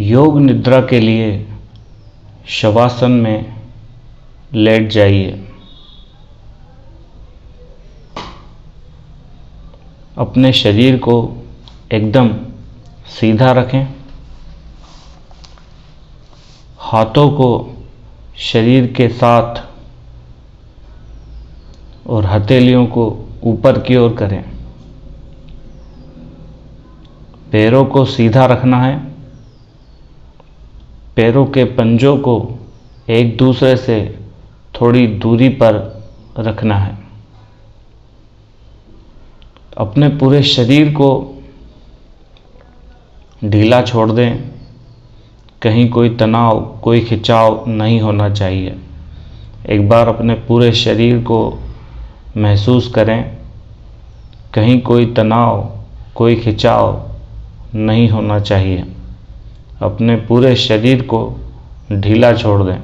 योग निद्रा के लिए शवासन में लेट जाइए। अपने शरीर को एकदम सीधा रखें। हाथों को शरीर के साथ और हथेलियों को ऊपर की ओर करें। पैरों को सीधा रखना है। पैरों के पंजों को एक दूसरे से थोड़ी दूरी पर रखना है। अपने पूरे शरीर को ढीला छोड़ दें। कहीं कोई तनाव, कोई खिंचाव नहीं होना चाहिए। एक बार अपने पूरे शरीर को महसूस करें। कहीं कोई तनाव, कोई खिंचाव नहीं होना चाहिए। अपने पूरे शरीर को ढीला छोड़ दें।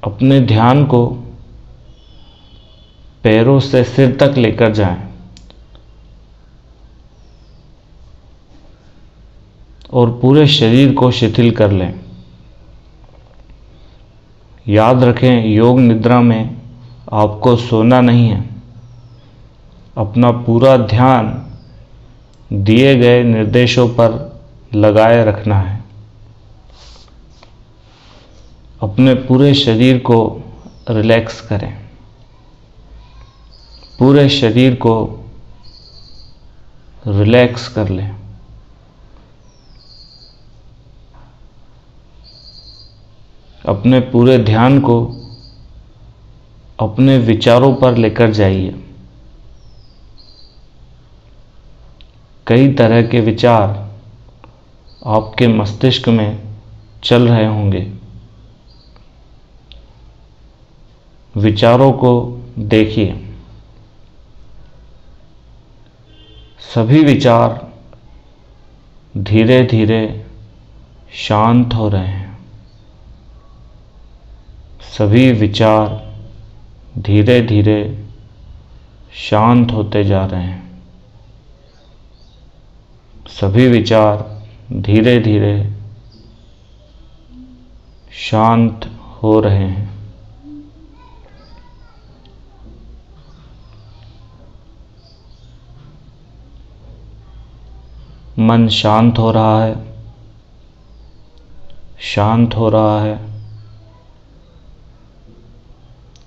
अपने ध्यान को पैरों से सिर तक लेकर जाएं और पूरे शरीर को शिथिल कर लें। याद रखें, योग निद्रा में आपको सोना नहीं है। अपना पूरा ध्यान दिए गए निर्देशों पर लगाए रखना है। अपने पूरे शरीर को रिलैक्स करें। पूरे शरीर को रिलैक्स कर लें। अपने पूरे ध्यान को अपने विचारों पर लेकर जाइए। कई तरह के विचार आपके मस्तिष्क में चल रहे होंगे। विचारों को देखिए। सभी विचार धीरे धीरे शांत हो रहे हैं। सभी विचार धीरे धीरे शांत होते जा रहे हैं। सभी विचार धीरे धीरे शांत हो रहे हैं। मन शांत हो रहा है, शांत हो रहा है।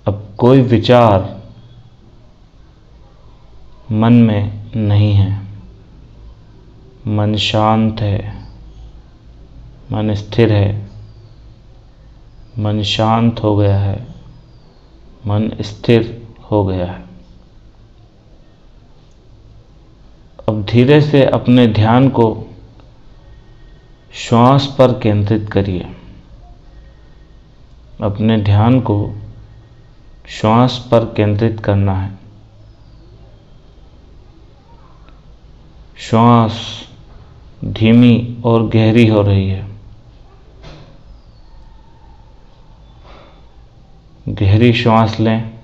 अब कोई विचार मन में नहीं है। मन शांत है, मन स्थिर है। मन शांत हो गया है, मन स्थिर हो गया है। अब धीरे से अपने ध्यान को श्वास पर केंद्रित करिए। अपने ध्यान को श्वास पर केंद्रित करना है। श्वास धीमी और गहरी हो रही है। गहरी श्वास लें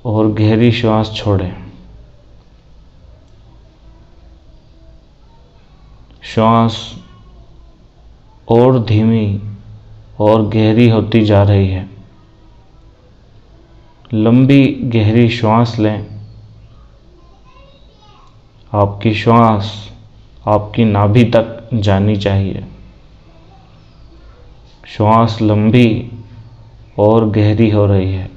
और गहरी श्वास छोड़ें। श्वास और धीमी और गहरी होती जा रही है। लंबी गहरी श्वास लें। आपकी श्वास आपकी नाभि तक जानी चाहिए। श्वास लंबी और गहरी हो रही है।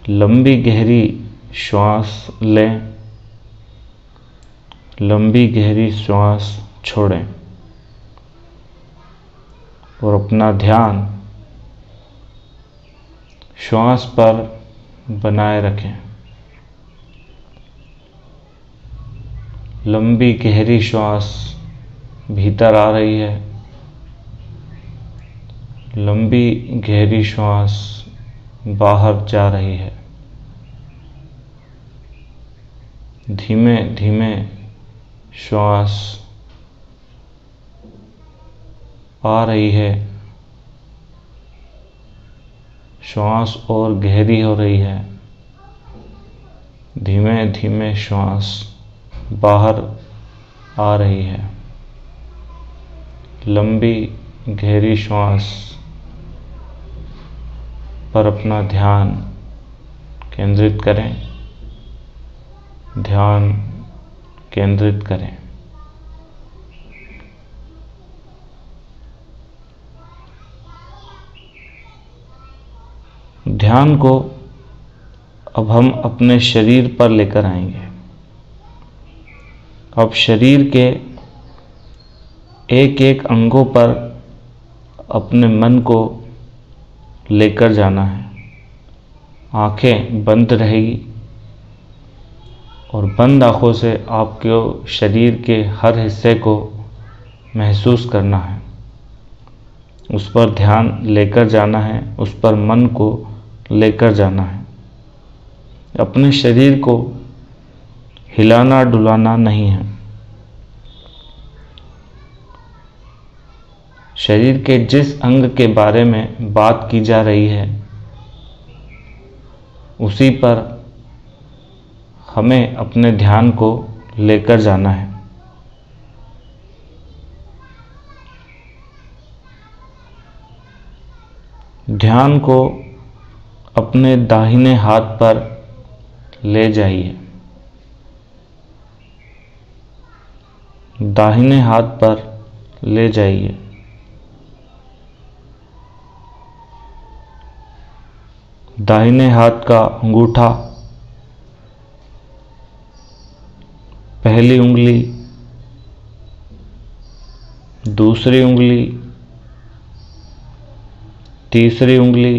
लंबी गहरी श्वास लें। लंबी गहरी श्वास छोड़ें और अपना ध्यान श्वास पर बनाए रखें। लंबी गहरी श्वास भीतर आ रही है। लंबी गहरी श्वास बाहर जा रही है। धीमे धीमे श्वास आ रही है। श्वास और गहरी हो रही है। धीमे धीमे श्वास बाहर आ रही है। लंबी गहरी श्वास पर अपना ध्यान केंद्रित करें। ध्यान केंद्रित करें। ध्यान को अब हम अपने शरीर पर लेकर आएंगे। अब शरीर के एक एक अंगों पर अपने मन को लेकर जाना है। आंखें बंद रहेगी और बंद आंखों से आपको शरीर के हर हिस्से को महसूस करना है। उस पर ध्यान लेकर जाना है, उस पर मन को लेकर जाना है। अपने शरीर को हिलाना डुलाना नहीं है। शरीर के जिस अंग के बारे में बात की जा रही है उसी पर हमें अपने ध्यान को लेकर जाना है। ध्यान को अपने दाहिने हाथ पर ले जाइए। दाहिने हाथ पर ले जाइए। दाहिने हाथ का अंगूठा, पहली उंगली, दूसरी उंगली, तीसरी उंगली,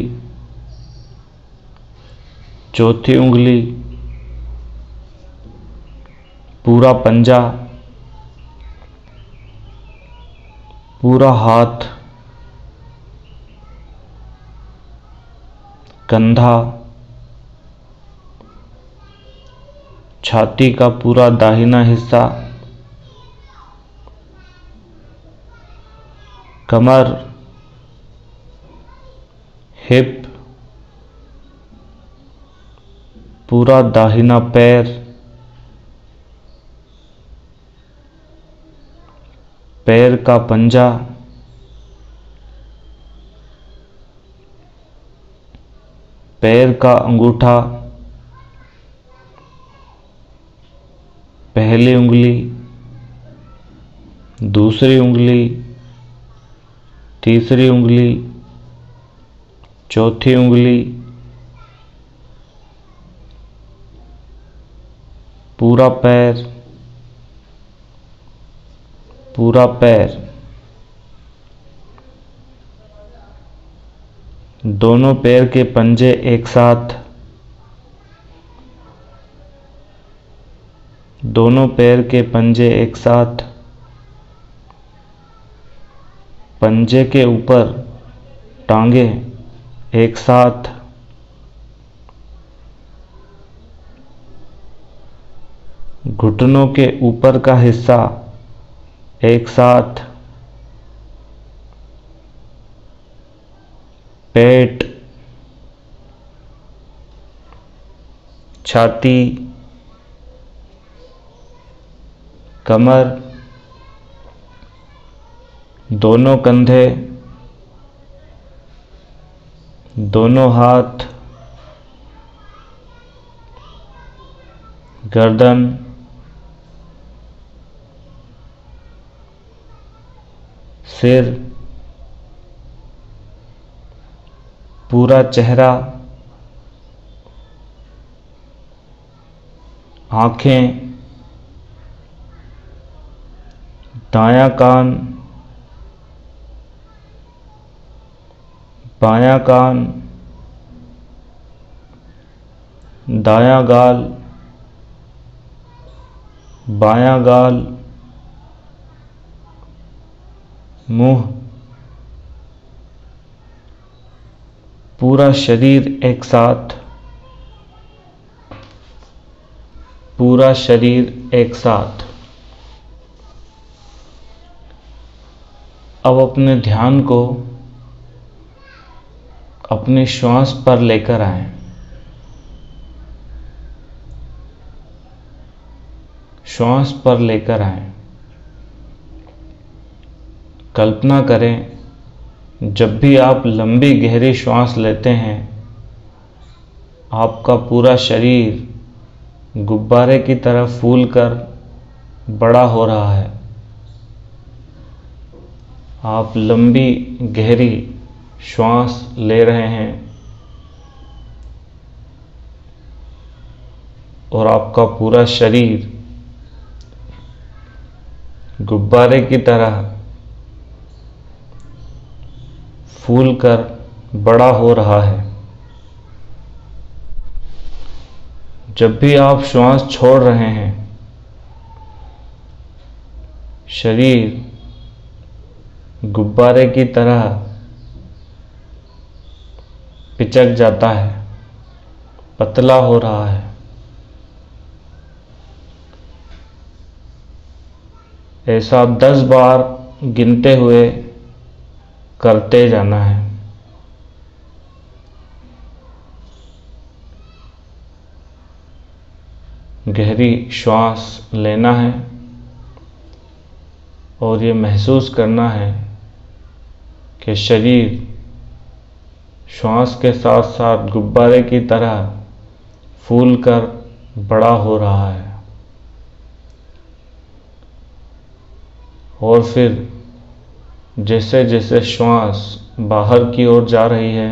चौथी उंगली, पूरा पंजा, पूरा हाथ, कंधा, छाती का पूरा दाहिना हिस्सा, कमर, हिप, पूरा दाहिना पैर, पैर का पंजा, पैर का अंगूठा, पहली उंगली, दूसरी उंगली, तीसरी उंगली, चौथी उंगली, पूरा पैर, पूरा पैर, दोनों पैर के पंजे एक साथ, दोनों पैर के पंजे एक साथ, पंजे के ऊपर टांगे एक साथ, घुटनों के ऊपर का हिस्सा एक साथ, पेट, छाती, कमर, दोनों कंधे, दोनों हाथ, गर्दन, सिर, पूरा चेहरा, आँखें, दायां कान, बायां कान, दायां गाल, बायां गाल, मुंह, पूरा शरीर एक साथ, पूरा शरीर एक साथ। अब अपने ध्यान को अपनी श्वास पर लेकर आएं। श्वास पर लेकर आएं। कल्पना करें, जब भी आप लंबी गहरी श्वास लेते हैं, आपका पूरा शरीर गुब्बारे की तरह फूलकर बड़ा हो रहा है। आप लंबी गहरी श्वास ले रहे हैं और आपका पूरा शरीर गुब्बारे की तरह फूलकर बड़ा हो रहा है। जब भी आप श्वास छोड़ रहे हैं, शरीर गुब्बारे की तरह पिचक जाता है, पतला हो रहा है। ऐसा 10 बार गिनते हुए करते जाना है। गहरी श्वास लेना है और ये महसूस करना है कि शरीर श्वास के साथ साथ गुब्बारे की तरह फूलकर बड़ा हो रहा है। और फिर जैसे जैसे श्वास बाहर की ओर जा रही है,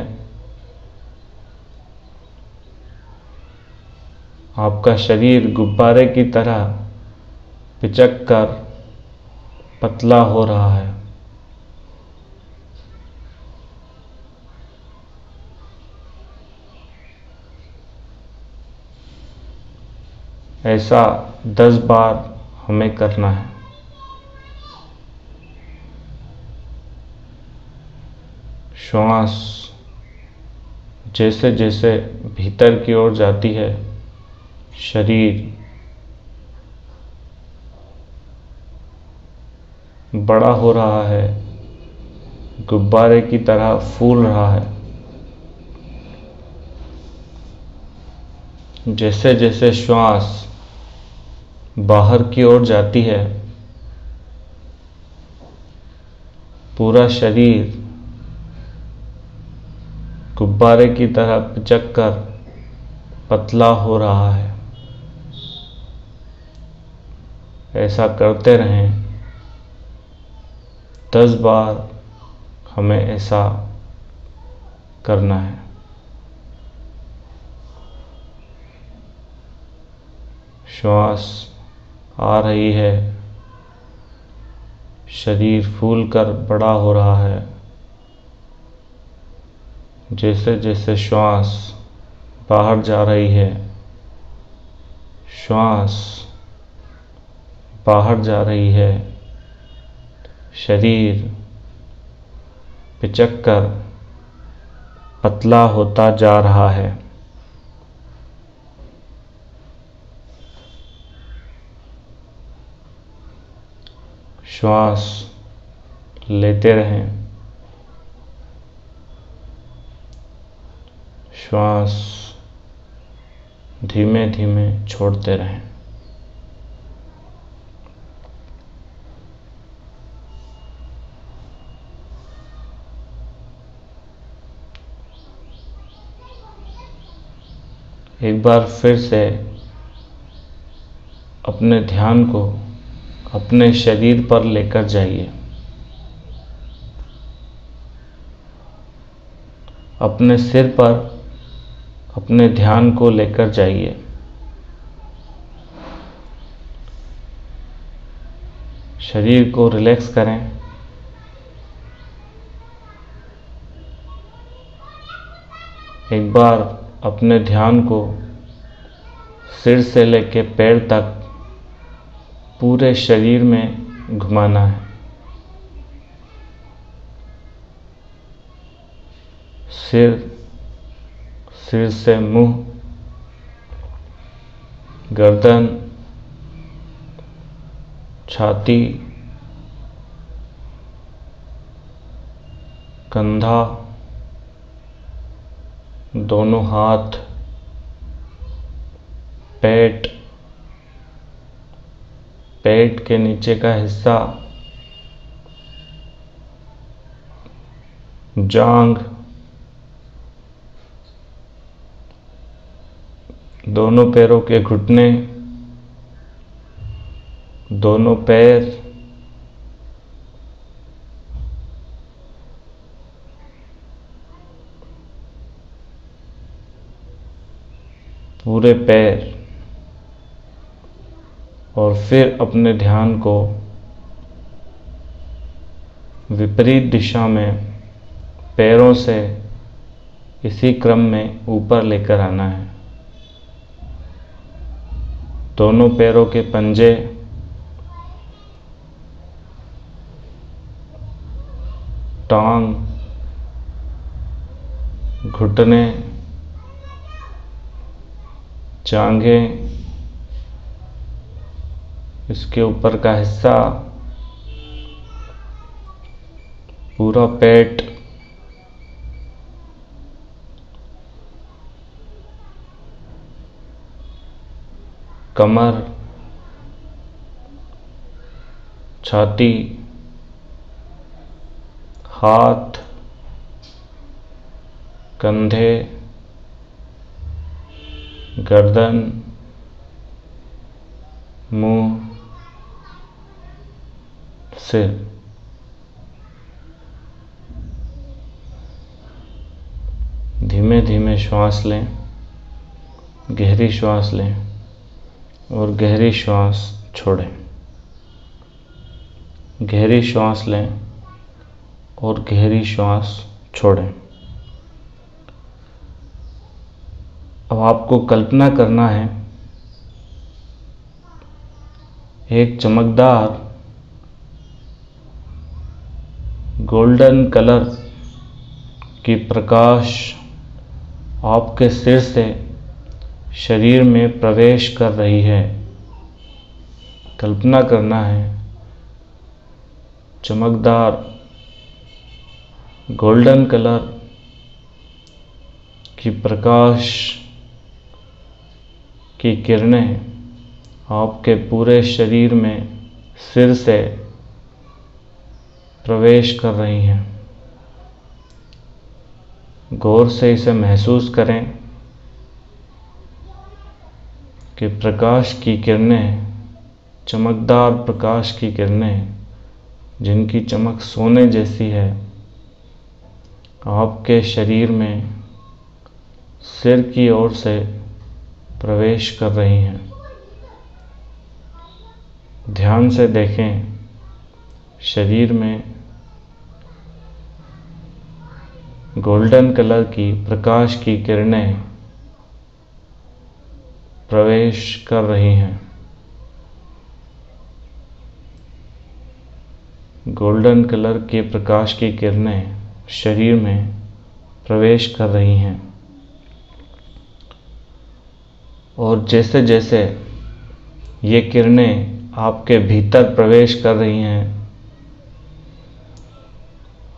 आपका शरीर गुब्बारे की तरह पिचक कर पतला हो रहा है। ऐसा 10 बार हमें करना है। श्वास जैसे जैसे भीतर की ओर जाती है, शरीर बड़ा हो रहा है, गुब्बारे की तरह फूल रहा है। जैसे जैसे श्वास बाहर की ओर जाती है, पूरा शरीर गुब्बारे की तरह पिचक कर पतला हो रहा है। ऐसा करते रहें। 10 बार हमें ऐसा करना है। श्वास आ रही है, शरीर फूलकर बड़ा हो रहा है। जैसे जैसे श्वास बाहर जा रही है, श्वास बाहर जा रही है, शरीर पिचक कर पतला होता जा रहा है। श्वास लेते रहें, श्वास धीमे धीमे छोड़ते रहें। एक बार फिर से अपने ध्यान को अपने शरीर पर लेकर जाइए। अपने सिर पर अपने ध्यान को लेकर जाइए। शरीर को रिलैक्स करें। एक बार अपने ध्यान को सिर से लेकर पैर तक पूरे शरीर में घुमाना है। सिर से मुंह, गर्दन, छाती, कंधा, दोनों हाथ, पेट, पेट के नीचे का हिस्सा, जांघ, दोनों पैरों के घुटने, दोनों पैर, पूरे पैर, और फिर अपने ध्यान को विपरीत दिशा में पैरों से इसी क्रम में ऊपर लेकर आना है। दोनों पैरों के पंजे, टांग, घुटने, जांघें, इसके ऊपर का हिस्सा, पूरा पेट, कमर, छाती, हाथ, कंधे, गर्दन, मुंह, सिर। धीमे धीमे श्वास लें, गहरी श्वास लें और गहरी श्वास छोड़ें। गहरी श्वास लें और गहरी श्वास छोड़ें। अब आपको कल्पना करना है एक चमकदार गोल्डन कलर की प्रकाश आपके सिर से शरीर में प्रवेश कर रही है। कल्पना करना है चमकदार गोल्डन कलर की प्रकाश की किरणें आपके पूरे शरीर में सिर से प्रवेश कर रही हैं। गौर से इसे महसूस करें कि प्रकाश की किरणें, चमकदार प्रकाश की किरणें जिनकी चमक सोने जैसी है, आपके शरीर में सिर की ओर से प्रवेश कर रही हैं। ध्यान से देखें शरीर में गोल्डन कलर की प्रकाश की किरणें प्रवेश कर रही हैं। गोल्डन कलर के प्रकाश की किरणें शरीर में प्रवेश कर रही हैं और जैसे जैसे ये किरणें आपके भीतर प्रवेश कर रही हैं,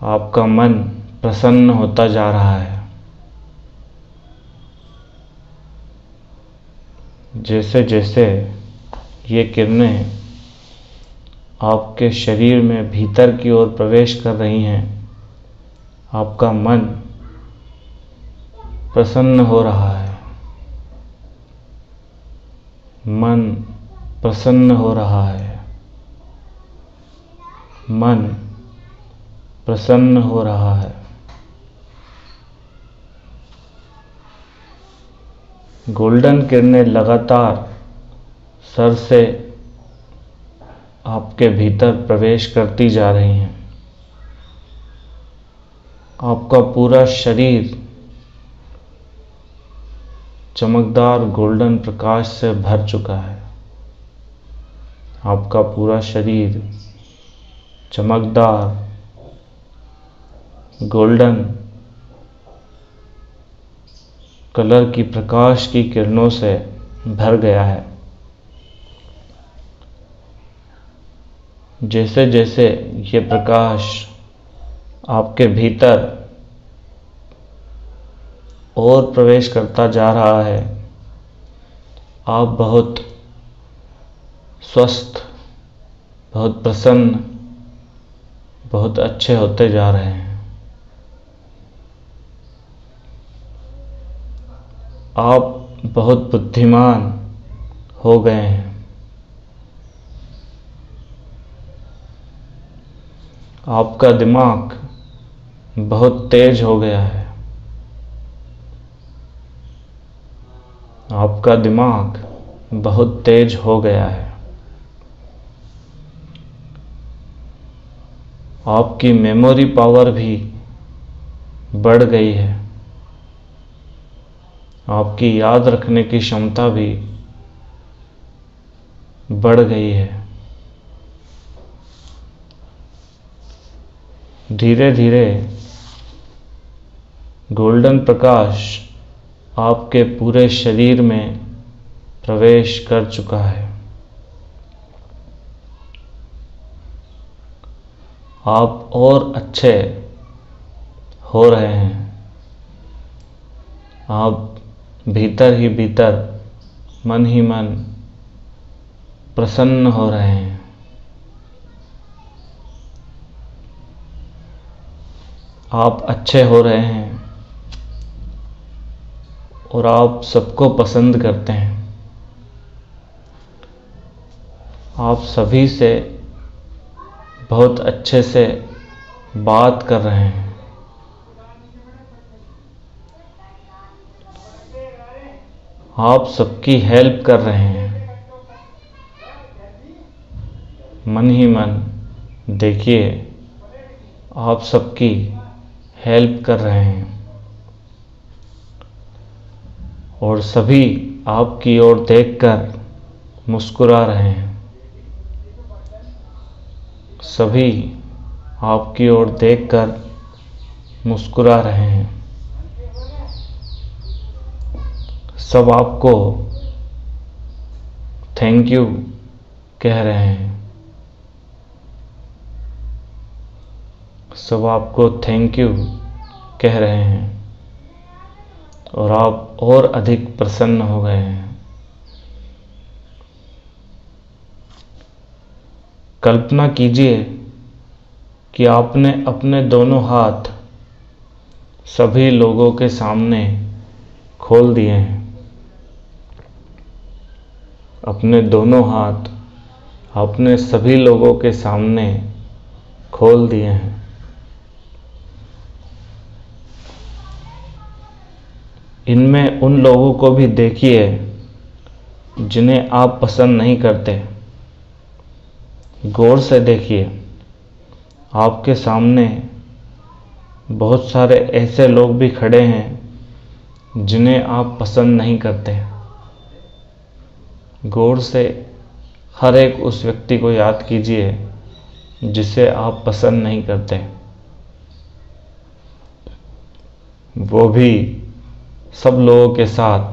आपका मन प्रसन्न होता जा रहा है। जैसे जैसे ये किरणें आपके शरीर में भीतर की ओर प्रवेश कर रही हैं, आपका मन प्रसन्न हो रहा है। मन प्रसन्न हो रहा है। मन प्रसन्न हो रहा है। गोल्डन किरणें लगातार सर से आपके भीतर प्रवेश करती जा रही हैं। आपका पूरा शरीर चमकदार गोल्डन प्रकाश से भर चुका है। आपका पूरा शरीर चमकदार गोल्डन कलर की प्रकाश की किरणों से भर गया है। जैसे जैसे ये प्रकाश आपके भीतर और प्रवेश करता जा रहा है, आप बहुत स्वस्थ बहुत प्रसन्न, बहुत अच्छे होते जा रहे हैं। आप बहुत बुद्धिमान हो गए हैं। आपका दिमाग बहुत तेज हो गया है। आपका दिमाग बहुत तेज हो गया है। आपकी मेमोरी पावर भी बढ़ गई है। आपकी याद रखने की क्षमता भी बढ़ गई है। धीरे धीरे गोल्डन प्रकाश आपके पूरे शरीर में प्रवेश कर चुका है। आप और अच्छे हो रहे हैं। आप भीतर ही भीतर, मन ही मन प्रसन्न हो रहे हैं। आप अच्छे हो रहे हैं और आप सबको पसंद करते हैं। आप सभी से बहुत अच्छे से बात कर रहे हैं। आप सबकी हेल्प कर रहे हैं। मन ही मन देखिए, आप सबकी हेल्प कर रहे हैं और सभी आपकी ओर देखकर मुस्कुरा रहे हैं। सभी आपकी ओर देखकर मुस्कुरा रहे हैं। सब आपको थैंक यू कह रहे हैं। सब आपको थैंक यू कह रहे हैं और आप और अधिक प्रसन्न हो गए हैं। कल्पना कीजिए कि आपने अपने दोनों हाथ सभी लोगों के सामने खोल दिए हैं। अपने दोनों हाथ आपने सभी लोगों के सामने खोल दिए हैं। इनमें उन लोगों को भी देखिए जिन्हें आप पसंद नहीं करते। गौर से देखिए, आपके सामने बहुत सारे ऐसे लोग भी खड़े हैं जिन्हें आप पसंद नहीं करते। गौर से हर एक उस व्यक्ति को याद कीजिए जिसे आप पसंद नहीं करते। वो भी सब लोगों के साथ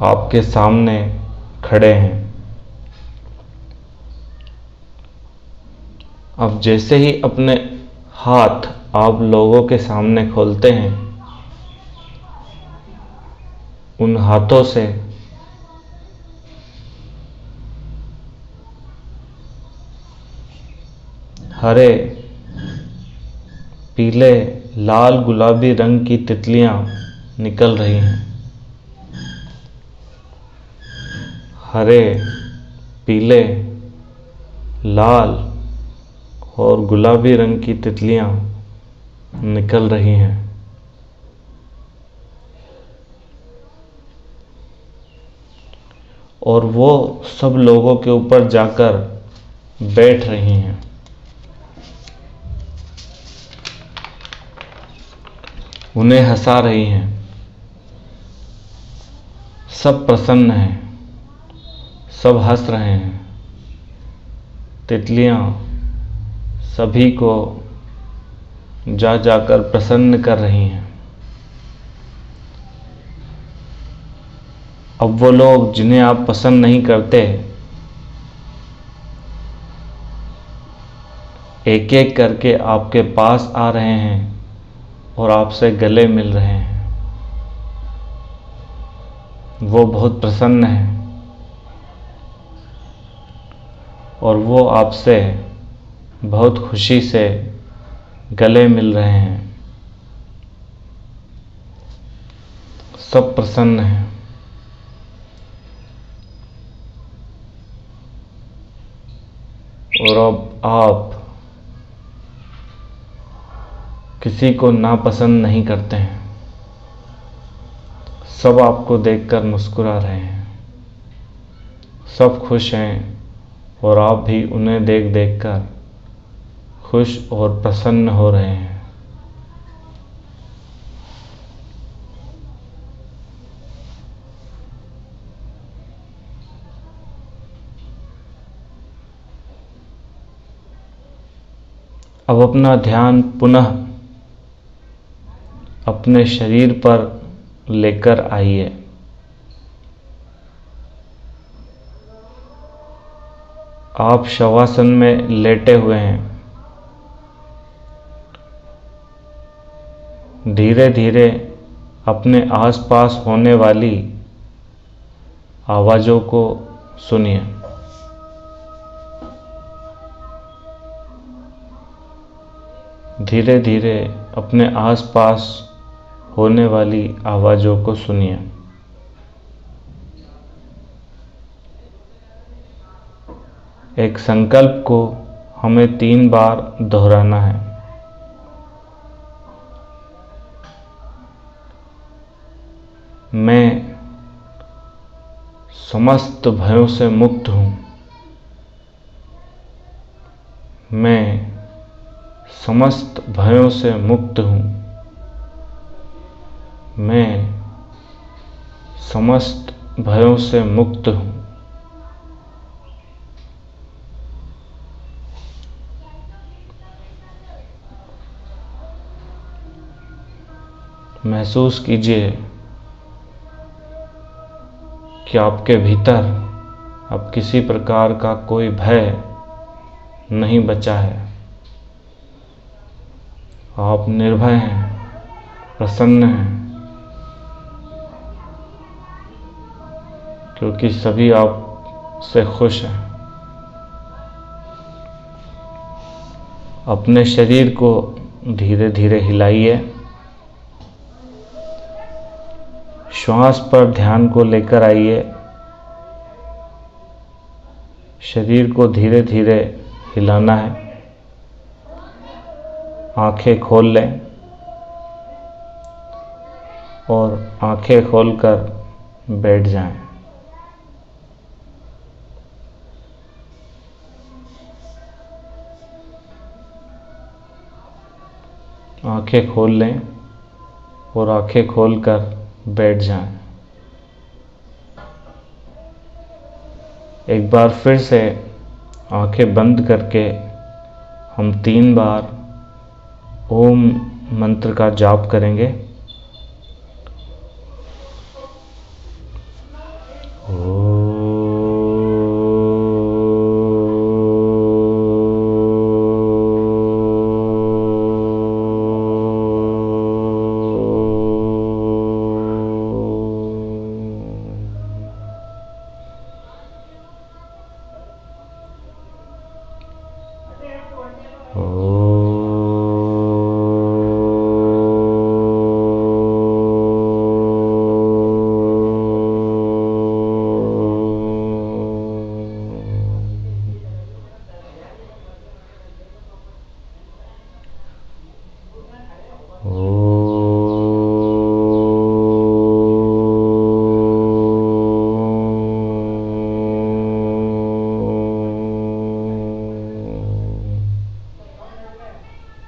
आपके सामने खड़े हैं। अब जैसे ही अपने हाथ आप लोगों के सामने खोलते हैं, उन हाथों से हरे, पीले, लाल, गुलाबी रंग की तितलियां निकल रही हैं। हरे, पीले, लाल और गुलाबी रंग की तितलियां निकल रही हैं। और वो सब लोगों के ऊपर जाकर बैठ रही हैं। उन्हें हंसा रही हैं। सब प्रसन्न हैं। सब हंस रहे हैं। तितलियां सभी को जा जाकर प्रसन्न कर रही हैं। अब वो लोग जिन्हें आप पसंद नहीं करते, एक एक करके आपके पास आ रहे हैं और आपसे गले मिल रहे हैं। वो बहुत प्रसन्न हैं। और वो आपसे बहुत खुशी से गले मिल रहे हैं। सब प्रसन्न हैं। और अब आप किसी को नापसंद नहीं करते हैं। सब आपको देखकर मुस्कुरा रहे हैं। सब खुश हैं और आप भी उन्हें देख देखकर खुश और प्रसन्न हो रहे हैं। अब अपना ध्यान पुनः अपने शरीर पर लेकर आइए। आप शवासन में लेटे हुए हैं। धीरे धीरे अपने आसपास होने वाली आवाज़ों को सुनिए। धीरे धीरे अपने आसपास होने वाली आवाज़ों को सुनिए। एक संकल्प को हमें 3 बार दोहराना है। मैं समस्त भयों से मुक्त हूँ। मैं समस्त भयों से मुक्त हूँ। मैं समस्त भयों से मुक्त हूँ। महसूस कीजिए कि आपके भीतर अब किसी प्रकार का कोई भय नहीं बचा है। आप निर्भय हैं, प्रसन्न हैं, क्योंकि सभी आपसे खुश हैं। अपने शरीर को धीरे धीरे हिलाइए। श्वास पर ध्यान को लेकर आइए। शरीर को धीरे धीरे हिलाना है। आंखें खोल लें और आंखें खोलकर बैठ जाएं। आंखें खोल लें और आंखें खोलकर बैठ जाएं। एक बार फिर से आंखें बंद करके हम 3 बार ओम मंत्र का जाप करेंगे।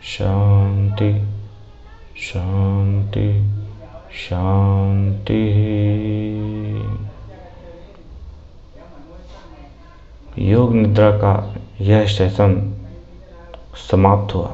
शांति शांति शांति। योग निद्रा का यह सेशन समाप्त हुआ।